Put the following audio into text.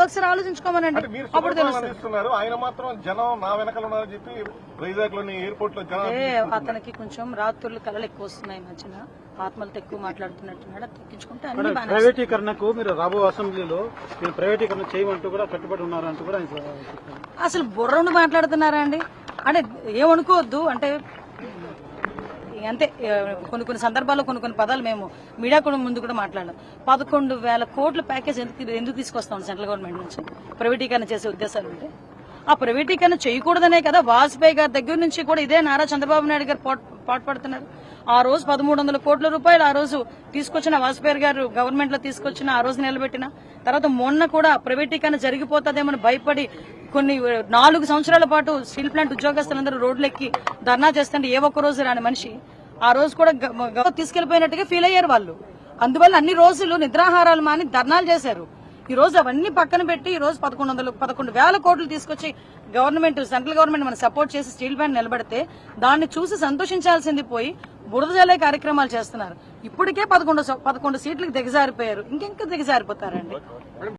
ఒకసారి ఆలోచించుకోమనండి, అప్పుడు తెలుస్తుంది. ఆయన మాత్రం జనం నా వెనకాల ఉన్నారని చెప్పి వైజాగ్ లోని ఎయిర్పోర్ట్ లో అతనికి కొంచెం రాత్రులు కళలు ఎక్కువ వస్తున్నాయి, మధ్యన ఆత్మలతో ఎక్కువ మాట్లాడుతున్నట్టున్నాడు. తగ్గించుకుంటే ప్రైవేటీకరణకు మీరు రాబో అసెంబ్లీలో ప్రైవేటీకరణ చేయమంటూ కూడా కట్టుబడి ఉన్నారంటూ కూడా అసలు బుర్రను మాట్లాడుతున్నారా అండి? అంటే ఏమనుకోవద్దు, అంటే అంతే. కొన్ని సందర్భాల్లో కొన్ని పదాలు మేము మీడియా కూడా ముందు కూడా మాట్లాడాం. 11,000 కోట్ల ప్యాకేజ్ ఎందుకు తీసుకొస్తాం సెంట్రల్ గవర్నమెంట్ నుంచి? ప్రైవేటీకరణ చేసే ఉద్దేశాలు ఉంటే ఆ ప్రైవేటీకరణ చేయకూడదనే కదా వాజ్పేయి గారి దగ్గర నుంచి కూడా ఇదే నారా చంద్రబాబు నాయుడు గారు పాటుపడుతున్నారు. ఆ రోజు 1,300 కోట్ల రూపాయలు ఆ రోజు తీసుకొచ్చిన వాజ్పేయి గారు గవర్నమెంట్ లో తీసుకొచ్చిన ఆ రోజు నిలబెట్టిన తర్వాత మొన్న కూడా ప్రైవేటీకరణ జరిగిపోతుందేమని భయపడి కొన్ని 4 సంవత్సరాల పాటు స్టీల్ ప్లాంట్ ఉద్యోగస్తులందరూ రోడ్లెక్కి ధర్నా చేస్తుంటే ఏ ఒక్క రోజు రాని మనిషి ఆ రోజు కూడా తీసుకెళ్లిపోయినట్టుగా ఫీల్ అయ్యారు వాళ్ళు. అందువల్ల అన్ని రోజులు నిద్రాహారాలు మాని ధర్నాలు చేశారు. ఈ రోజు అవన్నీ పక్కన పెట్టి ఈ రోజు 11,000 కోట్లు తీసుకొచ్చి గవర్నమెంట్ సెంట్రల్ గవర్నమెంట్ మనం సపోర్ట్ చేసి స్టీల్ ప్లాంట్ నిలబెడితే దాన్ని చూసి సంతోషించాల్సింది పోయి బురద జల్లే కార్యక్రమాలు చేస్తున్నారు. ఇప్పటికే 11 సీట్లకు దిగజారిపోయారు, ఇంకెంక దిగజారిపోతారండి.